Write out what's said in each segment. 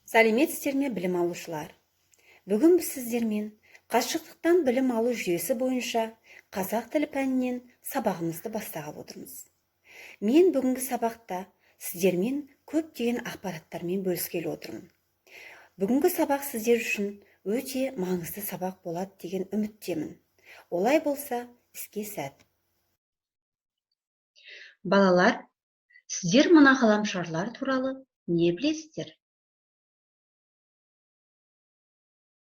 Сәлеметсіздер ме, білім алушылар? Бүгін біз сіздермен қашықтықтан білім алу жүйесі бойынша қазақ тілі пәнінен сабағымызды бастағалы отырмыз. Мен бүгінгі сабақта сіздермен көптеген ақпараттармен бөліскелі отырмын. Бүгінгі сабақ сіздер үшін өте маңызды сабақ болады деген үміттемін. Олай болса, іске сәт. Балалар, сіздер мына ғаламшарлар туралы не білесіздер?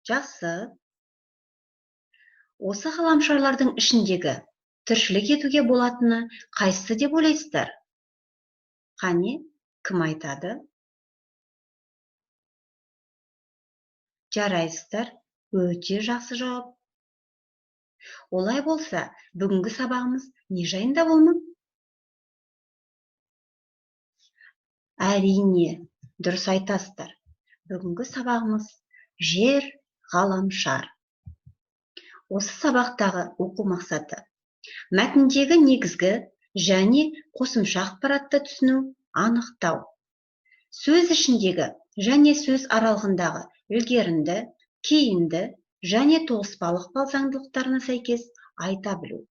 Жақсы. Осы ғаламшарлардың ішіндегі тіршілік етуге болатыны қайсысы деп ойлайсыздар? Қане, кім айтады? Жарайсыздар, өте жақсы жауап. Олай болса, бүгінгі сабағымыз не жайында болмақ? Әрине, дұрыс айтасыздар. Бүгінгі сабағымыз жер, ғаламшар. Осы сабақтағы оқу мақсаты мәтіндегі негізгі және қосымша ақпаратты түсіну, анықтау. Сөз ішіндегі және сөз аралығындағы ілгерінді, кейінді және тоғыспалық заңдылықтарына сәйкес айта білу.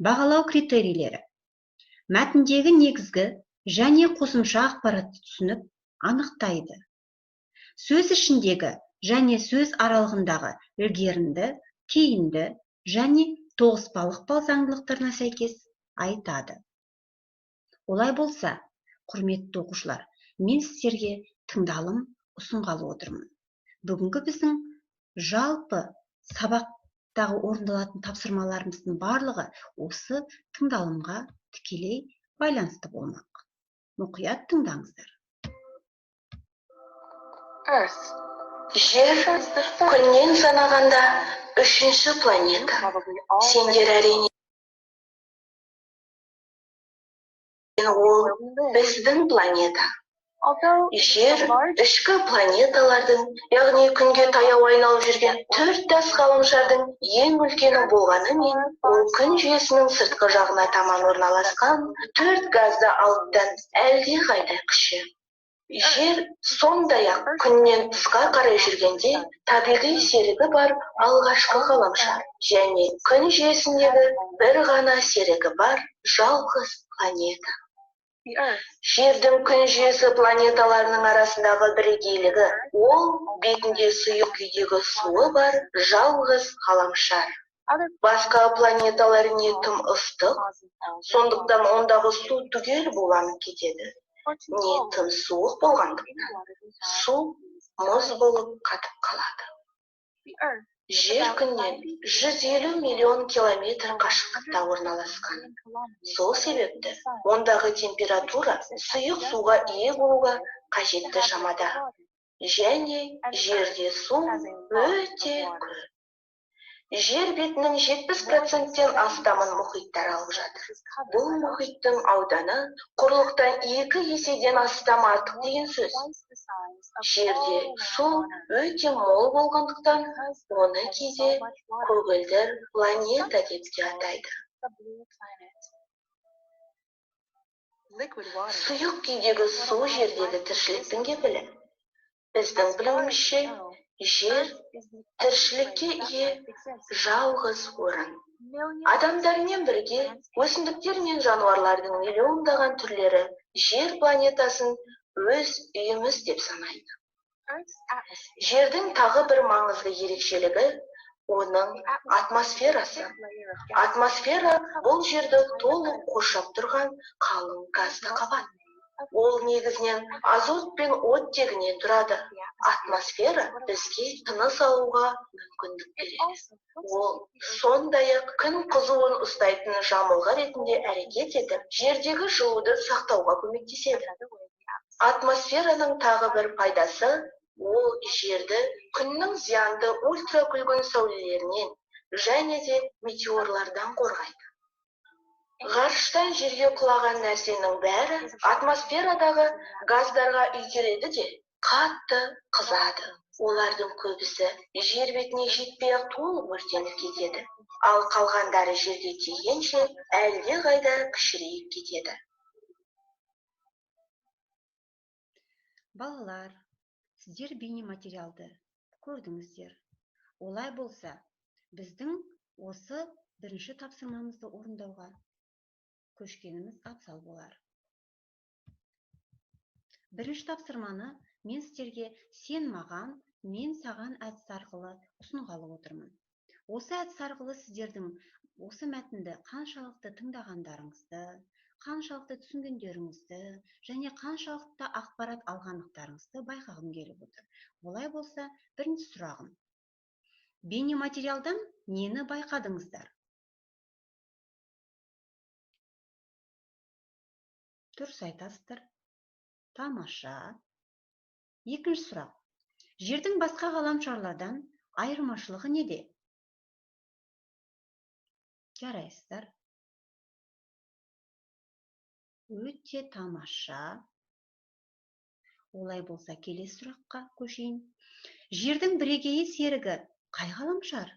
Бағалау критерийлері. Мәтіндегі негізгі және қосымша ақпаратты түсініп, анықтайды. Сөз ішіндегі және сөз аралығындағы ілгерінді, кейінді және тоғыспалық заңдылықтарына сәйкес айтады. Олай болса, құрметті оқушылар, мен сіздерге тыңдалым ұсынғалы отырмын. Бүгінгі біздің жалпы сабақтағы орындалатын тапсырмаларымыздың барлығы осы тыңдалымға тікелей байланысты болмақ. Мұқият тыңдаңыздар. Жер күннен санағанда 3-ші планета. Сендер әрине ол біздің планета. Жер ішкі планеталардың, яғни күнге таяу айналып жүрген 4 тас ғаламшардың ең үлкені болғанымен, ол күн жүйесінің сыртқы жағына таман орналасқан 4 газды алыптан әлде қайда кіші. Жер сондай-ақ күннен тысқа қарай жүргенде табиғи серігі бар алғашқы ғаламшар және күн жүйесіндегі бір ғана серігі бар жалғыз планета. Жердің күн жүйесі планеталарының арасындағы бірегейлігі, ол бетінде сұйық күйдегі суы бар жалғыз ғаламшар. Басқа планеталар не тым ыстық, сондықтан ондағы су түгел буланып кетеді. Не тым суық болғандықтан су мұз болып қатып қалады. Жер күннен 150 миллион километр қашықтықта орналасқан. Сол себепті ондағы температура сұйық суға ие болуға қажетті шамада. Және жерде су өте көп. Жер бетінің 70%-тен астамын мұхиттар алып жатыр. Бұл мұхиттың ауданы құрлықтан 2 еседен астам артық деген сөз. Жерде су өте мол болғандықтан, оны кейде көгілдір планета деп те атайды. Сұйық күйдегі су жердегі тіршіліктің кепілі. Біздің білуімізше, жер тіршілікке ие жалғыз орын. Адамдармен бірге өсімдіктер мен жануарлардың миллиондаған түрлері жер планетасын өз үйіміз деп санайды. Жердің тағы бір маңызды ерекшелігі оның атмосферасы. Атмосфера бұл жерді толық қоршап тұрған қалың газды қабат. Ол негізінен азот пен оттегінен тұрады. Атмосфера бізге тыныс алуға мүмкіндік береді. Ол сондай-ақ күн қызуын ұстайтын жамылғы ретінде әрекет етіп, жердегі жылуды сақтауға көмектеседі. Атмосфераның тағы бір пайдасы, ол жерді күннің зиянды ультракүлгін сәулелерінен және де метеорлардан қорғайды. Ғарыштан жерге құлаған нәрсенің бәрі атмосферадағы газдарға үйкеледі де, қатты қызады. Олардың көбісі жер бетіне жетпей-ақ толық өртеніп кетеді. Ал қалғандары жерге тигенше әлде қайда кішірейіп кетеді. Балалар, сіздер бейнематериалды көрдіңіздер. Олай болса, біздің осы бірінші тапсырмамызды орындауға көшкеніміз абзал болар. Бірінші тапсырманы мен сіздерге сен маған, мен саған әдіс арқылы ұсынғалы отырмын. Осы әдіс арқылы сіздердің осы мәтінді қаншалықты тыңдағандарыңызды, қаншалықты түсінгендеріңізді және қаншалықты ақпарат алғандықтарыңызды байқағым келіп отыр. Олай болса, бірінші сұрағым. Бейнематериалдан нені байқадыңыздар? Дұрыс айтасыздар. Тамаша. Екінші сұрақ. Жердің басқа ғаламшарлардан айырмашылығы неде? Жарайсыздар. Өте тамаша. Олай болса, келесі сұраққа көшейін. Жердің бірегейі серігі қай ғаламшар?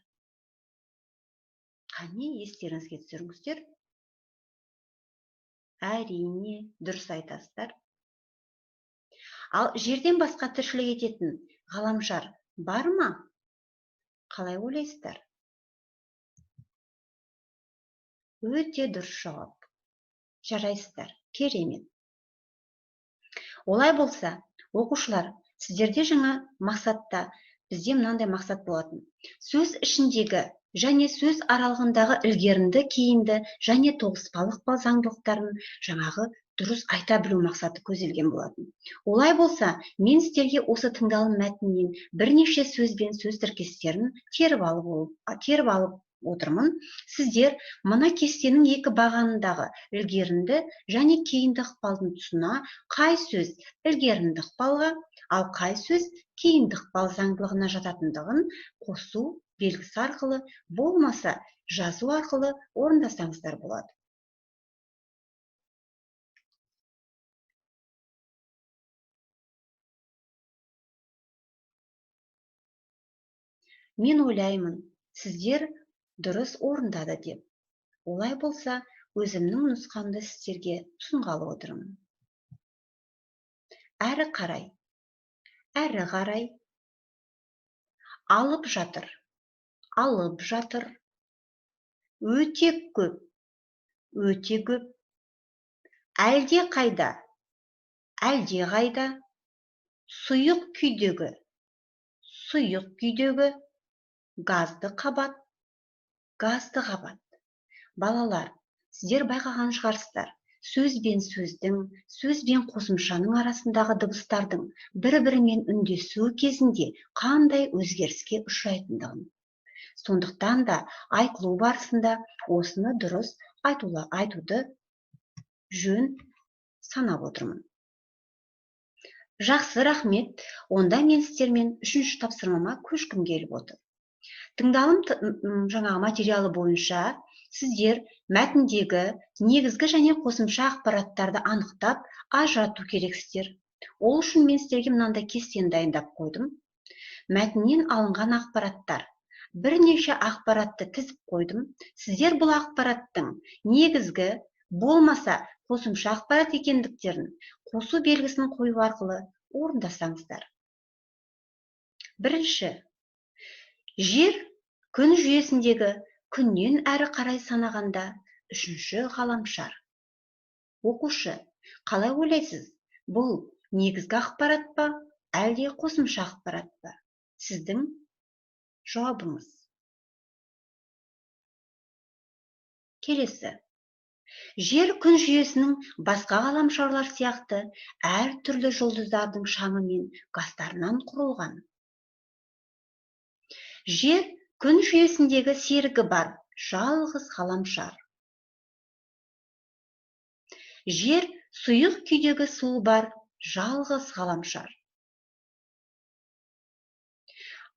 Қане, естеріңізге түсіріңіздер. Әрине, дұрыс айтасыздар. Ал жерден басқа тіршілік ететін ғаламшар бар ма? Қалай ойлайсыздар? Өте дұрыс жауап. Жарайсыздар, керемет. Олай болса, оқушылар, сіздерде жаңа мақсатта, бізде мынандай мақсат болатын. Сөз ішіндегі және сөз аралығындағы ілгерінді, кейінді және тоғыспалық заңдылықтарын жаңағы дұрыс айта білу мақсаты көзделген болатын. Олай болса, мен сіздерге осы тыңдалым мәтіннен бірнеше сөз бен сөз тіркестерін теріп алып отырмын. Сіздер мына кестенің екі бағанындағы ілгерінді және кейінді ықпалдың тұсына қай сөз ілгерінді ықпалға, ал қай сөз кейінді ықпал заңдылығына жататындығын қосу белгісі арқылы, болмаса жазу арқылы орындасаңыздар болады. Мен ойлаймын, сіздер дұрыс орындады деп. Олай болса, өзімнің нұсқамды сіздерге ұсынғалы отырмын. Әрі қарай, алып жатыр, өте көп, әлде қайда, сұйық күйдегі, газды қабат. Балалар, сіздер байқаған шығарсыздар, сөз бен сөздің, сөз бен қосымшаның арасындағы дыбыстардың бір-бірімен үндесуі кезінде қандай өзгеріске ұшырайтындығын. Сондықтан да айтылу барысында осыны дұрыс айтуды жөн санап отырмын. Жақсы, рахмет. Онда мен сіздермен үшінші тапсырмама көшкім келіп отыр. Тыңдалым жаңағы материалы бойынша сіздер мәтіндегі негізгі және қосымша ақпараттарды анықтап ажырату керексіздер. Ол үшін мен сіздерге мынандай кестені дайындап қойдым. Мәтіннен алынған ақпараттар. Бірнеше ақпаратты тізіп қойдым. Сіздер бұл ақпараттың негізгі, болмаса қосымша ақпарат екендіктерін қосу белгісін қою арқылы орындасаңыздар. Бірінші, жер күн жүйесіндегі күннен әрі қарай санағанда үшінші ғаламшар. Оқушы, қалай ойлайсыз? Бұл негізгі ақпарат па, әлде қосымша ақпарат па? Сіздің жауабыңыз. Келесі. Жер күн жүйесінің басқа ғаламшарлар сияқты әр түрлі жұлдыздардың шаңы мен газдарынан құрылған. Жер күн жүйесіндегі серігі бар жалғыз ғаламшар. Жер сұйық күйдегі суы бар жалғыз ғаламшар.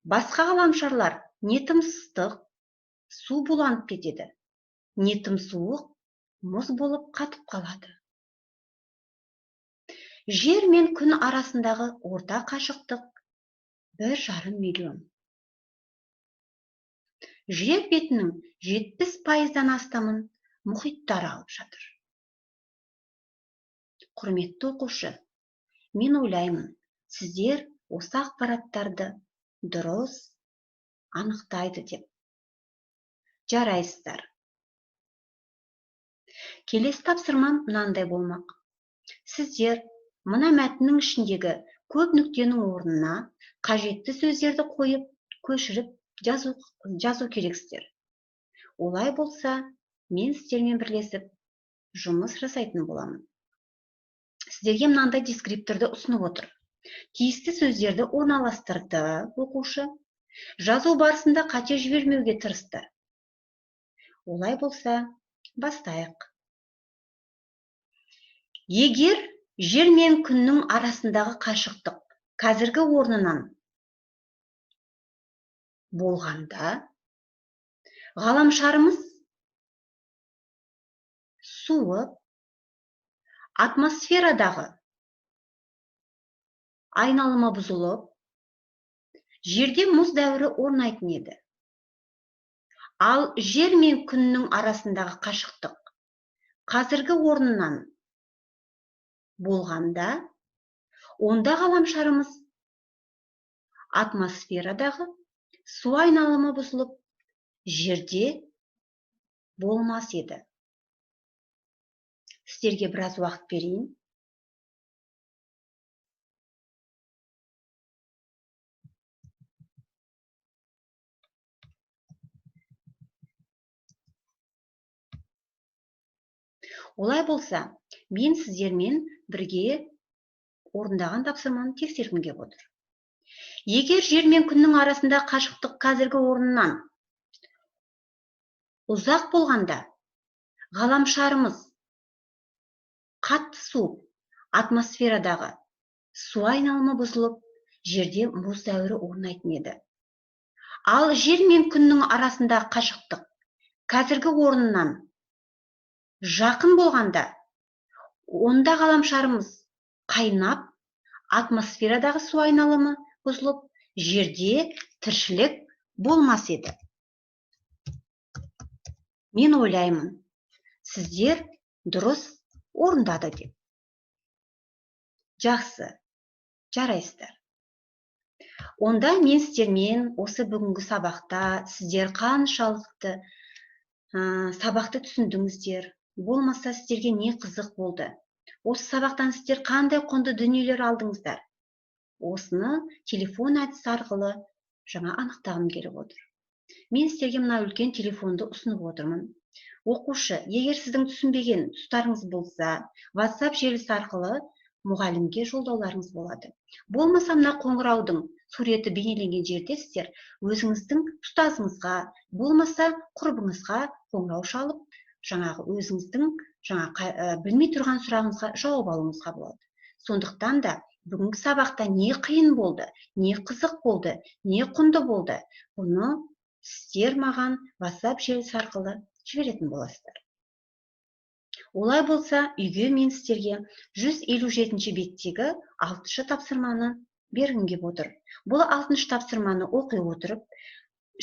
Басқа ғаламшарлар не тым ыстық, су буланып кетеді, не тым суық, мұз болып қатып қалады. Жер мен күн арасындағы орта қашықтық 1,5 миллион. Жер бетінің 70%-дан астамын мұхиттар алып жатыр. Құрметті оқушы, мен ойлаймын, сіздер осы ақпараттарды дұрыс анықтайды деп. Жарайсыздар. Келесі тапсырмам мынандай болмақ. Сіздер мына мәтіннің ішіндегі көп нүктенің орнына қажетті сөздерді қойып, көшіріп жазу керексіздер. Олай болса, мен сіздермен бірлесіп жұмыс жасайтын боламын. Сіздерге мынандай дескрипторды ұсынып отыр. Тиісті сөздерді орналастырды оқушы. Жазу барысында қате жібермеуге тырысты. Олай болса, бастайық. Егер жер мен күннің арасындағы қашықтық қазіргі орнынан болғанда, ғаламшарымыз суып, атмосферадағы айналымы бұзылып, жерде мұз дәуірі орнайтын еді. Ал жер мен күннің арасындағы қашықтық қазіргі орнынан болғанда, онда ғаламшарымыз атмосферадағы су айналымы бұзылып, жерде болмас еді. Сіздерге біраз уақыт берейін. Олай болса, мен сіздермен бірге орындаған тапсырманы тексергім келіп отыр. Егер жер мен күннің арасында қашықтық қазіргі орнынан ұзақ болғанда, ғаламшарымыз қатты суып, атмосферадағы су айналымы бұзылып, жерде мұз дәуірі орнайтын еді. Ал жер мен күннің арасында қашықтық қазіргі орнынан жақын болғанда, онда ғаламшарымыз қайнап, атмосферадағы су айналымы бұзылып, жерде тіршілік болмас еді. Мен ойлаймын, сіздер дұрыс орындады деп. Жақсы, жарайсыздар. Онда мен сіздермен осы бүгінгі сабақта сіздер қаншалықты сабақты түсіндіңіздер, болмаса сіздерге не қызық болды? Осы сабақтан сіздер қандай құнды дүниелер алдыңыздар? Осыны телефон әдісі арқылы жаңа анықтағым келіп отыр. Мен сіздерге мына үлкен телефонды ұсынып отырмын. Оқушы, егер сіздің түсінбеген тұстарыңыз болса, WhatsApp желісі арқылы мұғалімге жолдауларыңыз болады. Болмаса мына қоңыраудың суреті бейнеленген жерде сіздер өзіңіздің ұстазыңызға, болмаса құрбыңызға қоңырау шалып, жаңағы өзіңіздің білмей тұрған сұрағыңызға жауап алуыңызға болады. Сондықтан да бүгінгі сабақта не қиын болды, не қызық болды, не құнды болды, бұны сіздер маған WhatsApp желісі арқылы жіберетін боласыздар. Олай болса, үйге мен сіздерге 157 беттегі 6-шы тапсырманы бергім келіп отыр. Бұл 6-шы тапсырманы оқи отырып,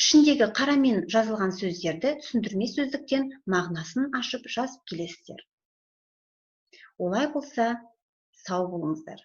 ішіндегі қарамен жазылған сөздерді түсіндірме сөздіктен мағынасын ашып жазып келесіздер. Олай болса, сау болыңыздар.